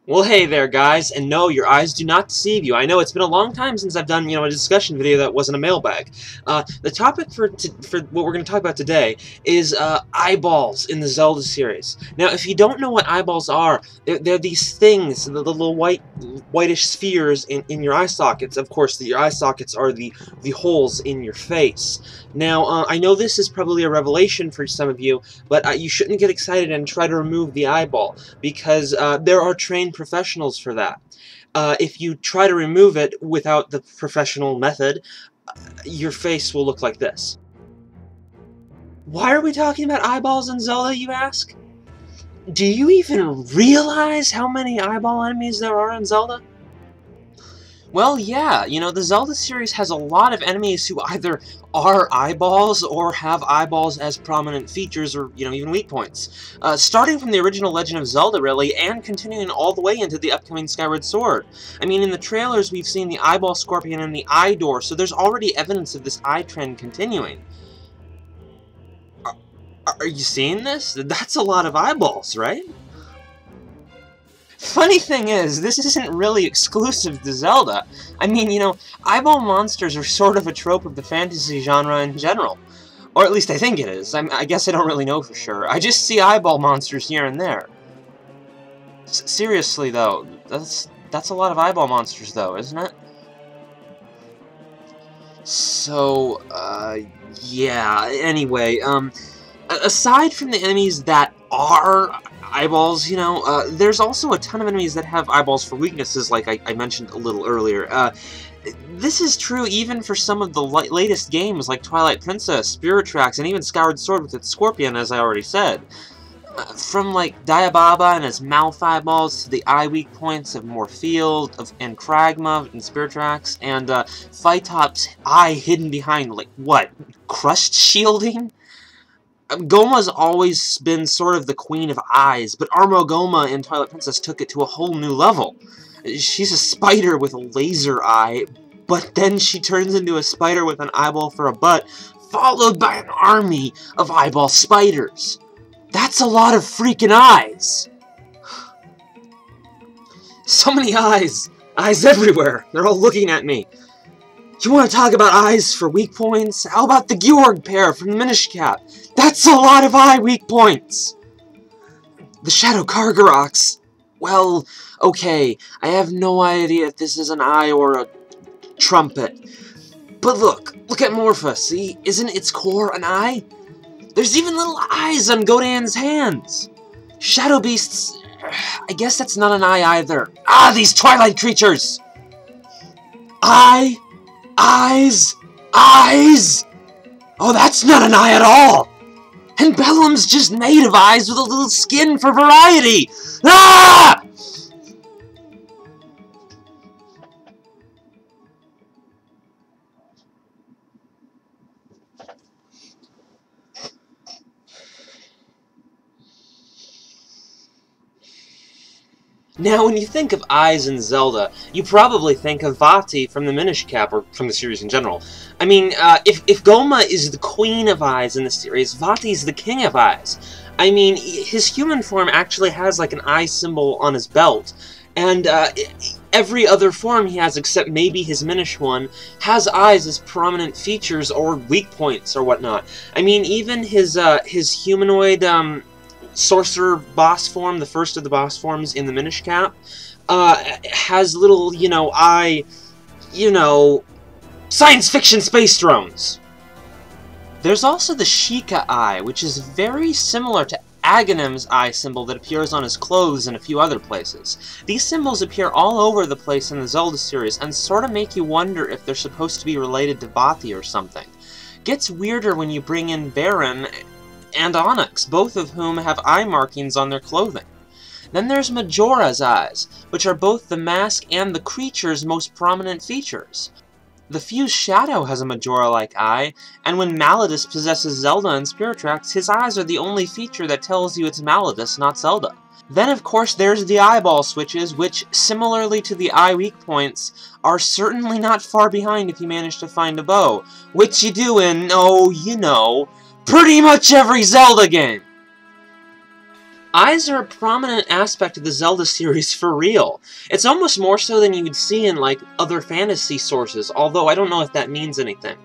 Well, hey there, guys, and no, your eyes do not deceive you. I know it's been a long time since I've done, a discussion video that wasn't a mailbag. The topic for what we're going to talk about today is eyeballs in the Zelda series. Now, if you don't know what eyeballs are, they're these things, the little whitish spheres in your eye sockets. Of course, your eye sockets are the holes in your face. Now, I know this is probably a revelation for some of you, but you shouldn't get excited and try to remove the eyeball, because there are trained professionals for that. If you try to remove it without the professional method, your face will look like this. Why are we talking about eyeballs in Zelda, you ask? Do you even realize how many eyeball enemies there are in Zelda? Well, yeah, the Zelda series has a lot of enemies who either are eyeballs or have eyeballs as prominent features or, even weak points. Starting from the original Legend of Zelda, really, and continuing all the way into the upcoming Skyward Sword. I mean, in the trailers, we've seen the eyeball scorpion and the eye door, so there's already evidence of this eye trend continuing. Are you seeing this? That's a lot of eyeballs, right? Funny thing is, this isn't really exclusive to Zelda. I mean, eyeball monsters are sort of a trope of the fantasy genre in general. Or at least I think it is. I guess I don't really know for sure. I just see eyeball monsters here and there. Seriously, though, that's a lot of eyeball monsters, though, isn't it? So, yeah, anyway, aside from the enemies that are eyeballs, there's also a ton of enemies that have eyeballs for weaknesses, like I mentioned a little earlier. This is true even for some of the latest games, like Twilight Princess, Spirit Tracks, and even Skyward Sword with its scorpion, as I already said. From, like, Diababa and his mouth eyeballs to the eye weak points of Morfield and Kragma in Spirit Tracks, and Phytop's eye hidden behind, like, what, crust shielding? Goma's always been sort of the queen of eyes, but Armogoma in Twilight Princess took it to a whole new level. She's a spider with a laser eye, but then she turns into a spider with an eyeball for a butt, followed by an army of eyeball spiders. That's a lot of freaking eyes! So many eyes! Eyes everywhere! They're all looking at me. You want to talk about eyes for weak points? How about the Georg pair from the Minish Cap? That's a lot of eye weak points! The Shadow Kargaroks. Well, okay, I have no idea if this is an eye or a trumpet. But look at Morpha, see? Isn't its core an eye? There's even little eyes on Godan's hands. Shadow Beasts, I guess that's not an eye either. Ah, these Twilight creatures! Eyes! Eyes! Oh, that's not an eye at all! And Bellum's just made of eyes with a little skin for variety! Ah! Now, when you think of eyes in Zelda, you probably think of Vati from the Minish Cap, or from the series in general. I mean, if Goma is the queen of eyes in the series, Vati's the king of eyes. I mean, his human form actually has, like, an eye symbol on his belt, and every other form he has, except maybe his Minish one, has eyes as prominent features or weak points or whatnot. I mean, even his humanoid, sorcerer boss form, the first of the boss forms in the Minish Cap, has little, eye, science fiction space drones. There's also the Sheikah eye, which is very similar to Aghanim's eye symbol that appears on his clothes and a few other places. These symbols appear all over the place in the Zelda series and sort of make you wonder if they're supposed to be related to Vati or something. Gets weirder when you bring in Baron and Onyx, both of whom have eye markings on their clothing. Then there's Majora's eyes, which are both the mask and the creature's most prominent features. The Fused Shadow has a Majora-like eye, and when Malladus possesses Zelda in Spirit Tracks, his eyes are the only feature that tells you it's Malladus, not Zelda. Then, of course, there's the eyeball switches, which, similarly to the eye weak points, are certainly not far behind if you manage to find a bow, which you do in, oh, pretty much every Zelda game! Eyes are a prominent aspect of the Zelda series for real. It's almost more so than you would see in, like, other fantasy sources, although I don't know if that means anything.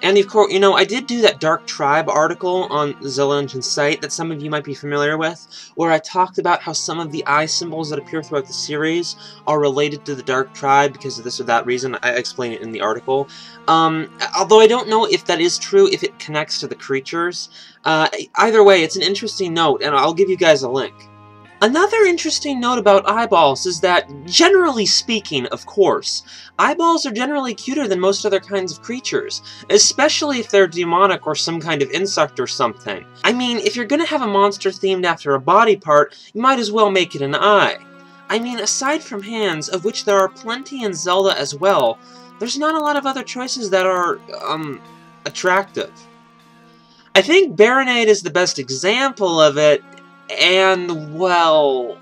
And of course, you know, I did do that Dark Tribe article on the Zelda Engine's site that some of you might be familiar with, where I talked about how some of the eye symbols that appear throughout the series are related to the Dark Tribe because of this or that reason. I explain it in the article. Although I don't know if that is true, if it connects to the creatures. Either way, it's an interesting note, and I'll give you guys a link. Another interesting note about eyeballs is that, generally speaking, of course, eyeballs are generally cuter than most other kinds of creatures, especially if they're demonic or some kind of insect or something. I mean, if you're gonna have a monster themed after a body part, you might as well make it an eye. I mean, aside from hands, of which there are plenty in Zelda as well, there's not a lot of other choices that are, attractive. I think Baronade is the best example of it, and, well...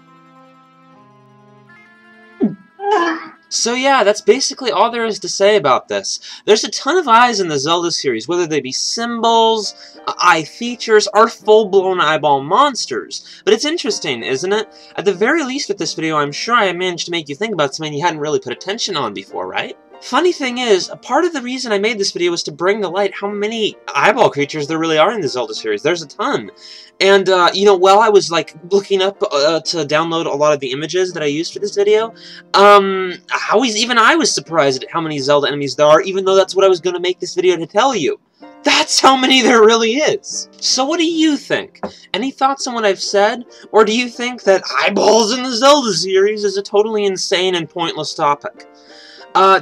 So yeah, that's basically all there is to say about this. There's a ton of eyes in the Zelda series, whether they be symbols, eye features, or full-blown eyeball monsters. But it's interesting, isn't it? At the very least with this video, I'm sure I managed to make you think about something you hadn't really put attention on before, right? Funny thing is, a part of the reason I made this video was to bring to light how many eyeball creatures there really are in the Zelda series. There's a ton. And, you know, while I was, like, looking up to download a lot of the images that I used for this video, even I was surprised at how many Zelda enemies there are, even though that's what I was going to make this video to tell you. That's how many there really is! So what do you think? Any thoughts on what I've said? Or do you think that eyeballs in the Zelda series is a totally insane and pointless topic?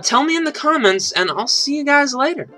Tell me in the comments, and I'll see you guys later.